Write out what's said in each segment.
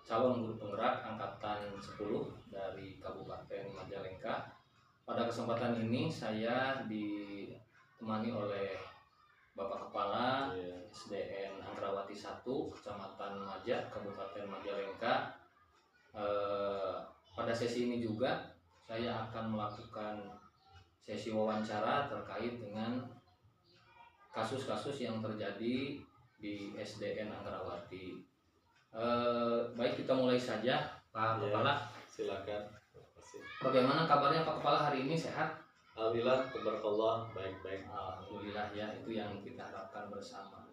calon guru penggerak angkatan 10 dari Kabupaten Majalengka. Pada kesempatan ini saya ditemani oleh Bapak Kepala SDN Anggrawati 1 Kecamatan Maja, Kabupaten Majalengka. Pada sesi ini juga saya akan melakukan sesi wawancara terkait dengan kasus-kasus yang terjadi di SDN Anggrawati. Baik, kita mulai saja, Pak Kepala. Silakan. Bagaimana kabarnya Pak Kepala hari ini, sehat? Alhamdulillah, tabarakallah, baik-baik. Alhamdulillah ya, itu yang kita harapkan bersama.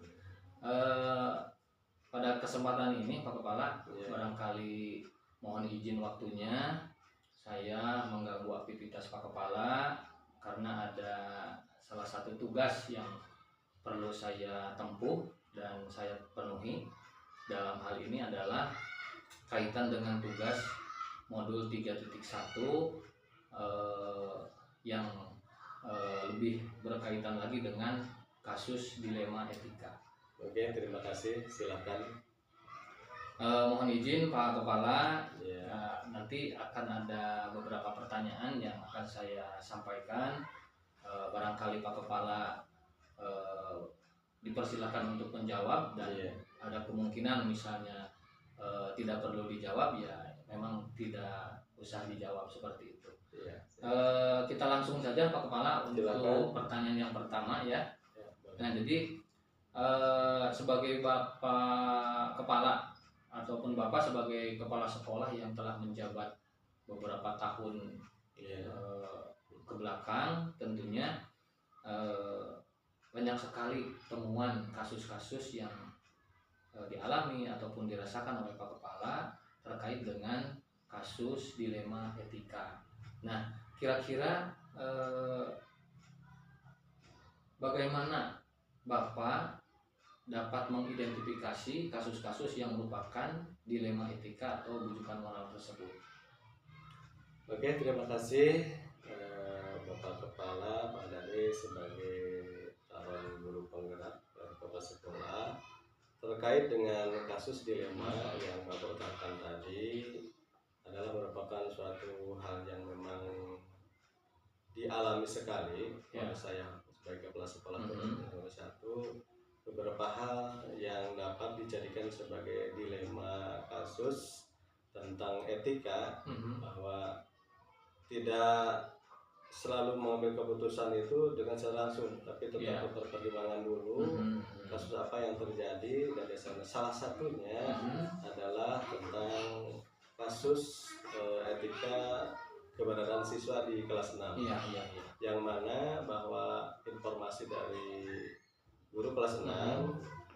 Pada kesempatan ini Pak Kepala, barangkali mohon izin waktunya saya mengganggu aktivitas Pak Kepala karena ada salah satu tugas yang perlu saya tempuh dan saya penuhi. Dalam hal ini adalah kaitan dengan tugas modul 3.1 yang lebih berkaitan lagi dengan kasus dilema etika. Oke, terima kasih. Silakan. Mohon izin Pak Kepala, nanti akan ada beberapa pertanyaan yang akan saya sampaikan. Barangkali Pak Kepala dipersilakan untuk menjawab, dan ada kemungkinan misalnya tidak perlu dijawab, ya memang tidak usah dijawab seperti itu. Kita langsung saja Pak Kepala untuk pertanyaan yang pertama ya. Nah, jadi sebagai Bapak Kepala ataupun Bapak sebagai kepala sekolah yang telah menjabat beberapa tahun ke belakang, tentunya banyak sekali temuan kasus-kasus yang dialami ataupun dirasakan oleh Pak Kepala terkait dengan kasus dilema etika. Nah, kira-kira bagaimana Bapak dapat mengidentifikasi kasus-kasus yang merupakan dilema etika atau bujukan moral tersebut? Oke, terima kasih Bapak Kepala Pak Dhani sebagai calon guru penggerak dari kepala sekolah. Terkait dengan kasus dilema yang Bapak katakan tadi adalah merupakan suatu hal yang memang dialami sekali oleh saya sebagai kepala sekolah nomor 1. Beberapa hal yang dapat dijadikan sebagai dilema kasus tentang etika, bahwa tidak selalu mengambil keputusan itu dengan secara langsung, tapi tetap berpertimbangan dulu kasus apa yang terjadi. Dan biasanya salah satunya adalah tentang kasus etika kebenaran siswa di kelas 6, yang mana bahwa informasi dari guru kelas 6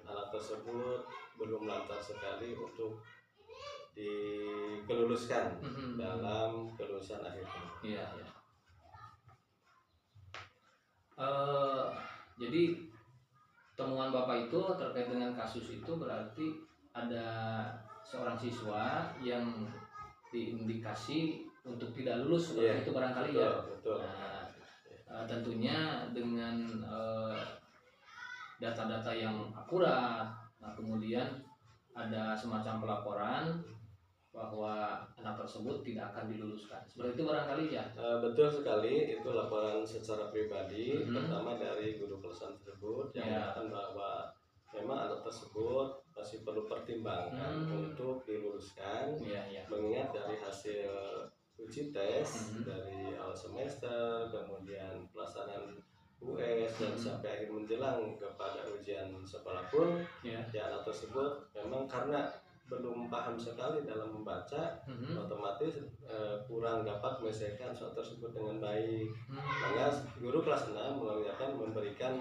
anak tersebut belum lancar sekali untuk dikeluluskan dalam kelulusan akhirnya. Jadi temuan Bapak itu terkait dengan kasus itu berarti ada seorang siswa yang diindikasi untuk tidak lulus seperti itu barangkali. Betul. Nah, tentunya dengan data-data yang akurat. Nah, kemudian ada semacam pelaporan bahwa anak tersebut tidak akan diluluskan. Seperti itu barangkali ya? Betul sekali, itu laporan secara pribadi pertama dari guru kelas tersebut yang mengatakan bahwa memang anak tersebut masih perlu pertimbangan untuk diluluskan, mengingat dari hasil uji tes dari awal semester, kemudian pelaksanaan US dan sampai akhir menjelang kepada ujian sekolah pun anak tersebut memang karena belum paham sekali dalam membaca, otomatis kurang dapat menyelesaikan soal tersebut dengan baik. Maka guru kelas 6 mengajarkan memberikan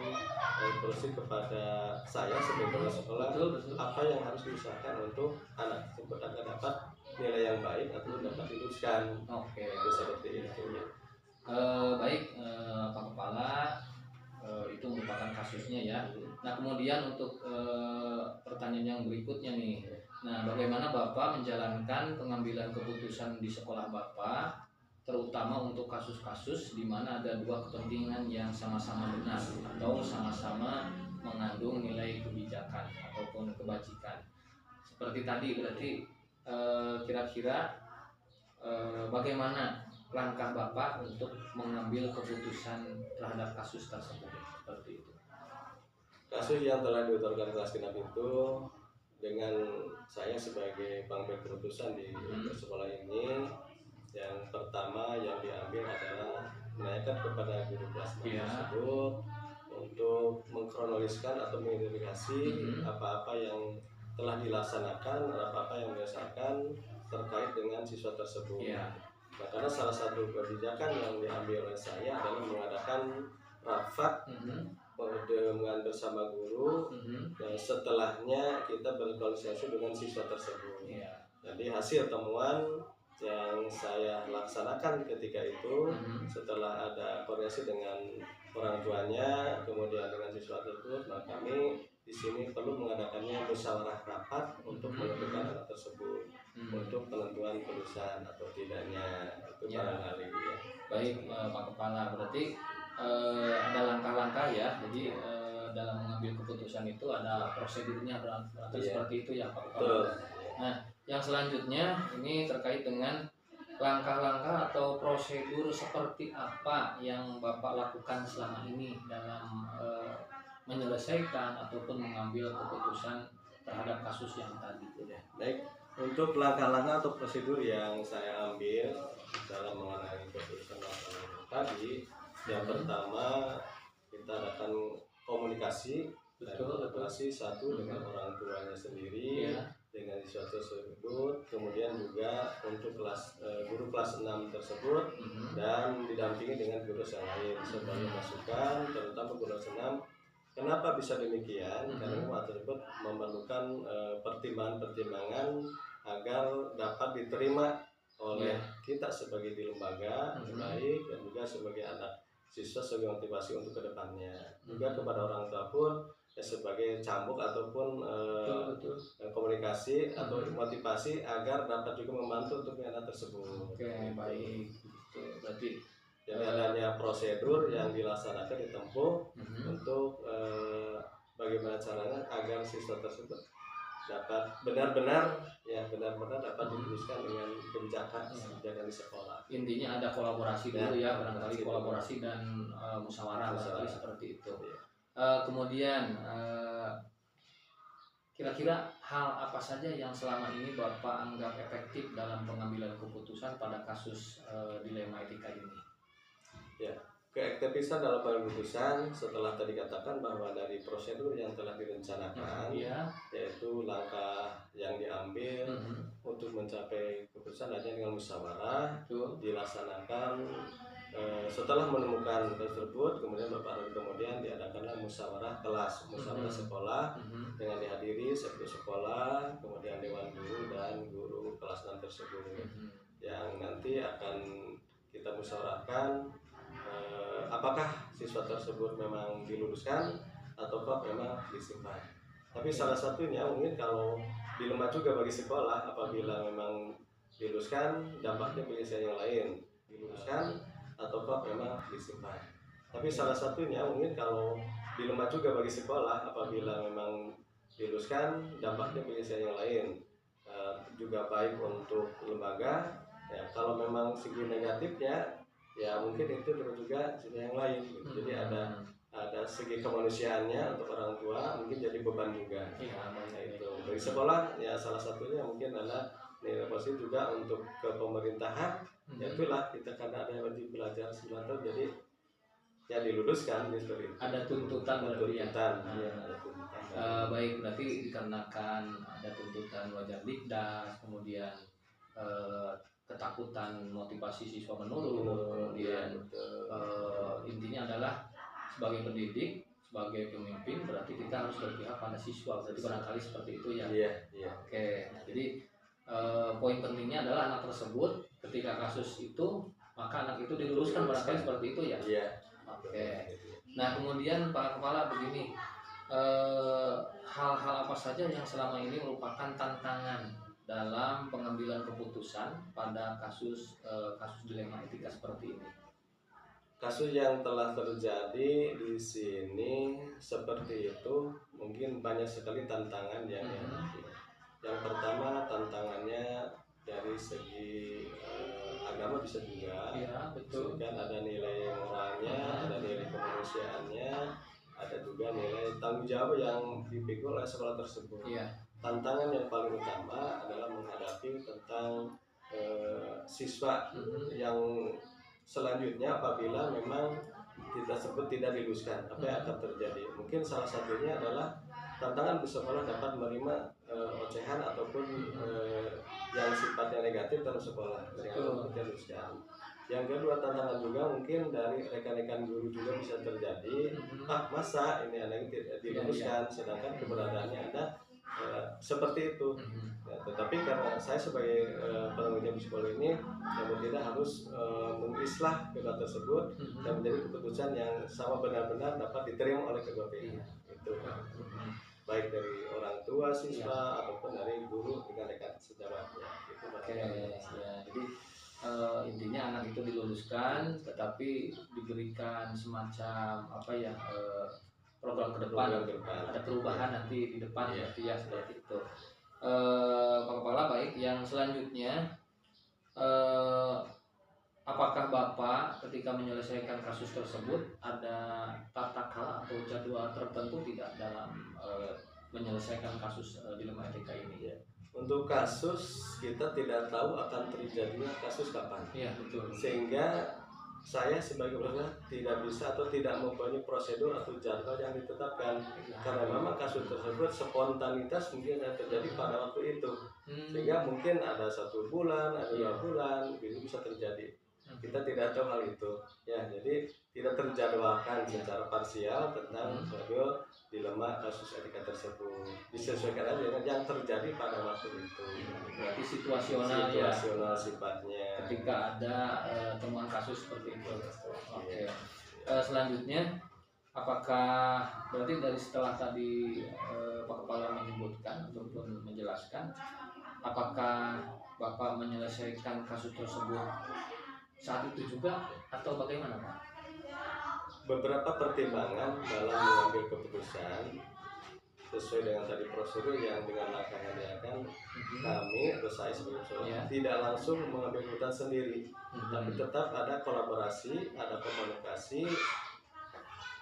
instruksi kepada saya sebagai kepala sekolah apa yang harus diusahakan untuk anak tersebut agar dapat nilai yang baik atau dapat diluluskan. Itu seperti itu. Baik, Pak Kepala, itu merupakan kasusnya ya. Nah, kemudian untuk pertanyaan yang berikutnya nih. Nah, bagaimana Bapak menjalankan pengambilan keputusan di sekolah Bapak, terutama untuk kasus-kasus di mana ada dua kepentingan yang sama-sama benar atau sama-sama mengandung nilai kebijakan ataupun kebajikan. Seperti tadi berarti kira-kira bagaimana langkah Bapak untuk mengambil keputusan terhadap kasus tersebut seperti itu? Kasus yang telah diutarkan kelas genap itu, dengan saya sebagai pengambil keputusan di sekolah ini, yang pertama yang diambil adalah menanyakan kepada guru kelas tersebut untuk mengkronologiskan atau mengidentifikasi apa-apa yang telah dilaksanakan, apa-apa yang dirasakan terkait dengan siswa tersebut. Nah, karena salah satu kebijakan yang diambil oleh saya adalah mengadakan rapat dengan bersama guru, dan setelahnya kita berkoordinasi dengan siswa tersebut. Jadi hasil temuan yang saya laksanakan ketika itu, setelah ada koordinasi dengan orang tuanya, kemudian dengan siswa tersebut, maka kami di sini perlu mengadakannya musyawarah rapat untuk menentukan anak tersebut untuk penentuan kelulusan atau tidaknya. Itu barangkali ya. Baik Pak Kepala, berarti ada langkah-langkah ya. Jadi dalam mengambil keputusan itu ada prosedurnya berarti seperti itu ya Pak Kepala. Nah, yang selanjutnya ini terkait dengan langkah-langkah atau prosedur seperti apa yang Bapak lakukan selama ini dalam menyelesaikan ataupun mengambil keputusan terhadap kasus yang tadi. Baik, untuk langkah-langkah atau prosedur yang saya ambil dalam mengenai keputusan tadi, yang pertama kita akan komunikasi satu dengan orang tuanya sendiri, dengan siswa tersebut, kemudian juga untuk guru kelas 6 tersebut, dan didampingi dengan guru yang lain sebagai masukan, terutama guru kelas 6. Kenapa bisa demikian? Karena hal tersebut memerlukan pertimbangan-pertimbangan agar dapat diterima oleh kita sebagai di lembaga baik, dan juga sebagai anak siswa sebagai motivasi untuk kedepannya. Juga kepada orang tua pun ya sebagai cambuk ataupun komunikasi atau motivasi agar dapat juga membantu untuk anak tersebut. Baik. Berarti jadi adanya prosedur yang dilaksanakan ditempuh untuk bagaimana caranya agar siswa tersebut dapat benar-benar dapat diluruskan dengan kebijakan di sekolah. Intinya ada kolaborasi dulu ya, barangkali kolaborasi dan musyawarah seperti itu. Kemudian kira-kira hal apa saja yang selama ini Bapak anggap efektif dalam pengambilan keputusan pada kasus dilema etika ini? Ya, keefektifan dalam pengambilan keputusan setelah tadi katakan bahwa dari prosedur yang telah direncanakan, yaitu langkah yang diambil untuk mencapai keputusan hanya dengan musyawarah dilaksanakan. Setelah menemukan tersebut, kemudian beberapa hari kemudian diadakanlah musyawarah kelas, musyawarah sekolah dengan dihadiri sekretaris sekolah, kemudian dewan guru dan guru kelas 6 tersebut, yang nanti akan kita musyawarahkan apakah siswa tersebut memang diluluskan ataukah memang disimpan. Tapi salah satunya mungkin kalau dilema juga bagi sekolah, apabila memang diluluskan dampaknya penyelesaian yang lain, diluluskan ataukah memang disimpan. Tapi salah satunya mungkin kalau dilema juga bagi sekolah, apabila memang diluluskan dampaknya penyelesaian yang lain, juga baik untuk lembaga ya. Kalau memang segi negatifnya ya mungkin itu juga segi yang lain gitu. Jadi ada segi kemanusiaannya untuk orang tua, mungkin jadi beban juga. Itu bagi sekolah ya salah satunya mungkin adalah nilai positif juga untuk ke pemerintahan. Ya itulah kita karena ada yang wajib belajar 9 tahun, jadi ya diluluskan seperti itu. Ada tuntutan berarti ya. Baik, berarti dikarenakan ada tuntutan wajar dikdas, kemudian ketakutan motivasi siswa menurun, kemudian intinya adalah sebagai pendidik, sebagai pemimpin berarti kita harus berpihak pada siswa, berarti barangkali seperti itu ya. Oke, nah, jadi poin pentingnya adalah anak tersebut ketika kasus itu, maka anak itu diluluskan barangkali seperti itu ya. Oke. Nah kemudian Pak Kepala begini, hal-hal apa saja yang selama ini merupakan tantangan dalam pengambilan keputusan pada kasus dilema etika seperti ini? Kasus yang telah terjadi di sini seperti itu mungkin banyak sekali tantangan yang Yang pertama tantangannya bisa juga. Iya, betul. Kan ada nilai moralnya, ada nilai kemanusiaannya, ada juga nilai tanggung jawab yang dipikul oleh sekolah tersebut. Iya. Tantangan yang paling utama adalah menghadapi tentang siswa yang selanjutnya apabila memang kita sebut tidak diluluskan, apa yang akan terjadi? Mungkin salah satunya adalah tantangan sekolah dapat menerima ocehan ataupun yang sifatnya negatif dalam sekolah dengan diluluskan. Yang kedua, tantangan juga mungkin dari rekan-rekan guru juga bisa terjadi, masa ini anaknya tidak diluluskan, sedangkan keberadaannya ada seperti itu. Ya, tetapi karena saya sebagai penanggung jawab sekolah ini yang tidak harus mengislah kedua tersebut dan menjadi keputusan yang sama benar-benar dapat diterima oleh kedua pihak. Itu baik dari orang tua siswa ataupun dari guru dengan rekan sejawatnya. Itu ya. Jadi intinya anak itu diluluskan, tetapi diberikan semacam program ke depan, ada perubahan nanti di depan, ya seperti itu. Pak Kepala, baik, yang selanjutnya apakah Bapak ketika menyelesaikan kasus tersebut ada tata cara atau jadwal tertentu tidak dalam menyelesaikan kasus dilema etika ini? Ya. Untuk kasus kita tidak tahu akan terjadinya kasus kapan. Iya, betul. Sehingga saya sebagai peserta tidak bisa atau tidak mempunyai prosedur atau jadwal yang ditetapkan, karena memang kasus tersebut spontanitas mungkin yang terjadi pada waktu itu, sehingga mungkin ada 1 bulan, ada 2 bulan, itu bisa terjadi. Kita tidak tahu hal itu, ya. Jadi tidak terjadwalkan secara parsial tentang suatu dilema kasus etika tersebut. Disesuaikan aja dengan yang terjadi pada waktu itu. Berarti situasional sifatnya. Ketika ada temuan kasus seperti itu. Oke. Selanjutnya, apakah berarti dari setelah tadi Pak Kepala menyebutkan ataupun menjelaskan, apakah Bapak menyelesaikan kasus tersebut saat itu juga atau bagaimana, Pak? Beberapa pertimbangan dalam mengambil keputusan sesuai dengan tadi prosedur yang dengan langkah yang diakan, kami atau saya sebagai peserta tidak langsung mengambil keputusan sendiri, tapi tetap ada kolaborasi, ada komunikasi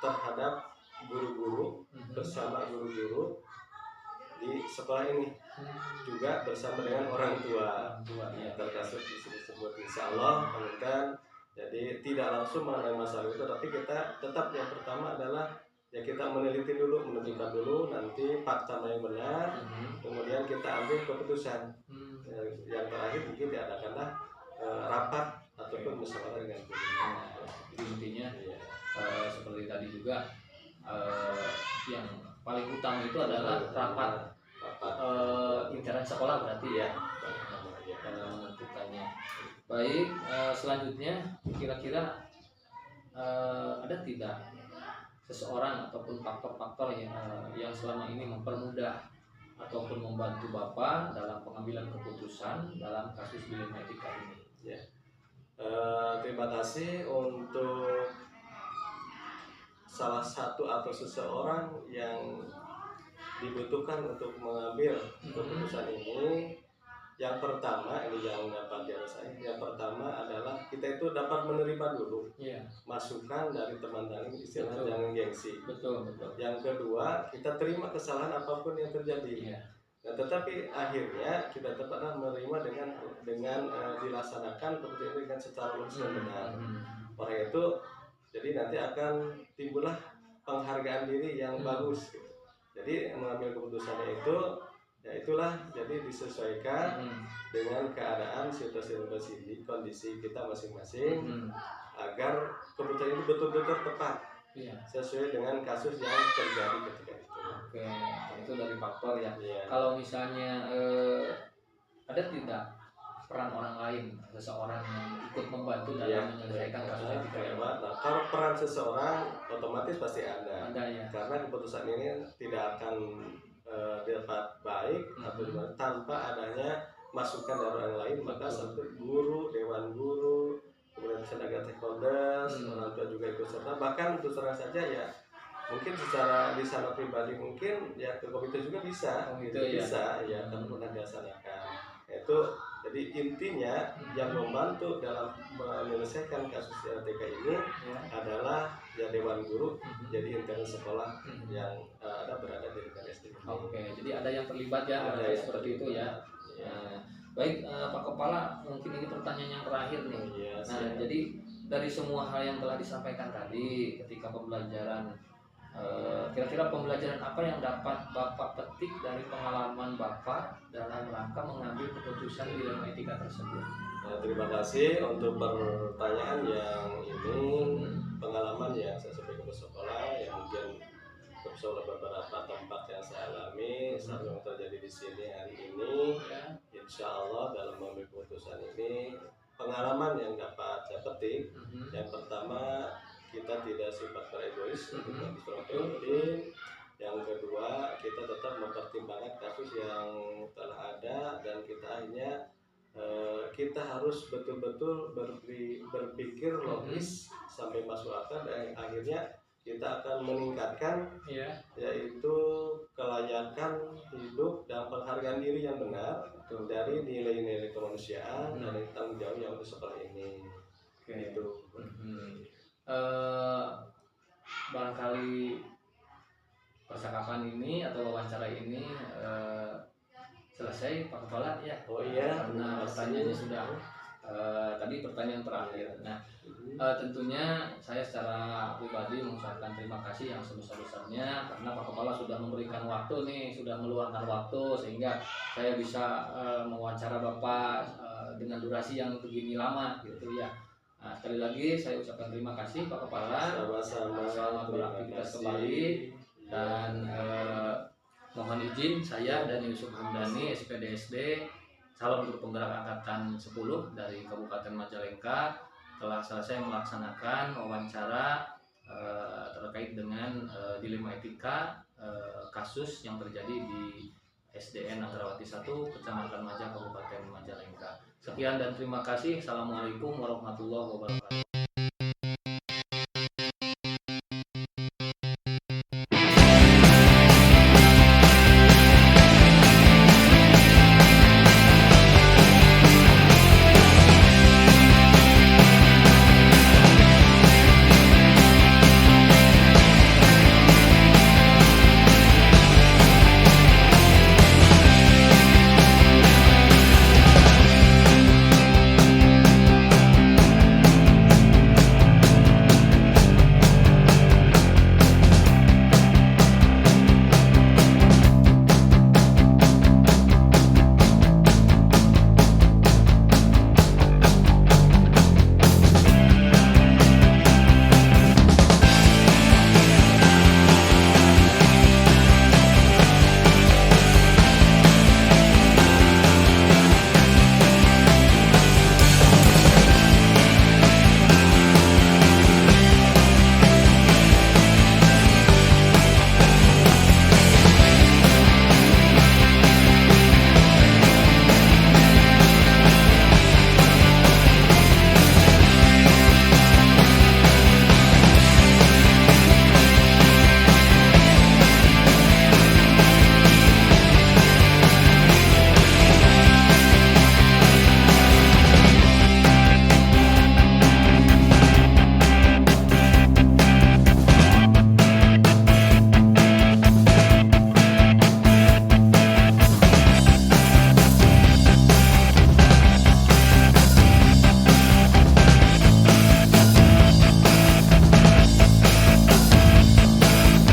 terhadap guru-guru bersama guru-guru di sekolah ini, juga bersama dengan orang tua. Terkasih disebut insya Allah kemudian. Jadi tidak langsung mengenai masalah itu, tapi kita tetap yang pertama adalah ya kita meneliti dulu, menentukan dulu nanti fakta yang benar, kemudian kita ambil keputusan. Yang terakhir mungkin diadakanlah rapat ataupun musyawarah dengan guru. Jadi intinya seperti tadi juga yang paling utama itu adalah rapat intern sekolah berarti ya dalam menentukannya. Baik, selanjutnya kira-kira ada tidak seseorang ataupun faktor-faktor yang selama ini mempermudah ataupun membantu Bapak dalam pengambilan keputusan dalam kasus dilema etika ini? Ya. Terima kasih untuk salah satu atau seseorang yang dibutuhkan untuk mengambil keputusan ini. Yang pertama, ini yang dapat dirasain. Yang pertama adalah kita itu dapat menerima dulu masukan dari teman-teman, istilah jangan gengsi. Betul. Yang kedua, kita terima kesalahan apapun yang terjadi. Nah, tetapi akhirnya kita tetap menerima dengan dilaksanakan keputusan dengan secara lurus dan benar. Oleh itu, jadi nanti akan timbullah penghargaan diri yang bagus. Gitu. Jadi mengambil keputusannya itu, ya itulah, jadi disesuaikan dengan keadaan situasi kondisi kita masing-masing agar keputusan itu betul-betul tepat sesuai dengan kasus yang terjadi ketika itu. Oke, itu dari faktor ya. Kalau misalnya ada tidak peran orang lain, seseorang yang ikut membantu dalam menyelesaikan kasus etika? Nah, kalau peran seseorang otomatis pasti ada ya. Karena keputusan ini tidak akan dapat baik atau tanpa adanya masukan dari orang lain. Maka satu guru, dewan guru, kemudian tenaga stakeholders, orang tua juga ikut serta. Bahkan untuk terang saja ya mungkin secara di sana pribadi mungkin ya ke komite juga bisa, bisa ya kan pernah dilaksanakan. Itu Jadi intinya yang membantu dalam menyelesaikan kasus TK ini adalah ya dewan guru, jadi intern sekolah yang ada berada di dekat SD. Oke, jadi ada yang terlibat ya, ada seperti itu ya. Baik, Pak Kepala, mungkin ini pertanyaan yang terakhir nih. Nah, jadi dari semua hal yang telah disampaikan tadi ketika pembelajaran, kira-kira pembelajaran apa yang dapat Bapak petik dari pengalaman Bapak dalam rangka mengambil keputusan dilema etika tersebut? Terima kasih untuk pertanyaan yang ini, pengalaman yang saya sampaikan ke sekolah yang mungkin beberapa tempat yang saya alami saat yang terjadi di sini hari ini. Insya Allah dalam mengambil keputusan ini, pengalaman yang dapat saya petik, yang pertama, kita tidak sifat beregois untuk mengambil. Yang kedua, kita tetap mempertimbangkan kasus yang telah ada, dan kita akhirnya kita harus betul-betul berpikir logis sampai masuk akal, dan akhirnya kita akan meningkatkan yaitu kelayakan hidup dan penghargaan diri yang benar dari nilai-nilai kemanusiaan dan tanggung jawab yang seperti ini. Gitu. Barangkali percakapan ini atau wawancara ini selesai Pak Kepala ya. Karena pertanyaannya sudah tadi pertanyaan terakhir. Nah, tentunya saya secara pribadi mengucapkan terima kasih yang sebesar-besarnya karena Pak Kepala sudah memberikan waktu nih, sudah meluangkan waktu sehingga saya bisa mewawancara Bapak dengan durasi yang begini lama gitu ya. Nah, sekali lagi saya ucapkan terima kasih Pak Kepala. Sama-sama. Selamat beraktivitas kembali. Dan mohon izin saya dan Yusuf Hamdani SPDSD calon guru penggerak angkatan 10 dari Kabupaten Majalengka telah selesai melaksanakan wawancara terkait dengan dilema etika kasus yang terjadi di SDN Agrawati 1 Kecamatan Maja Kabupaten Majalengka. Sekian dan terima kasih. Assalamualaikum warahmatullahi wabarakatuh.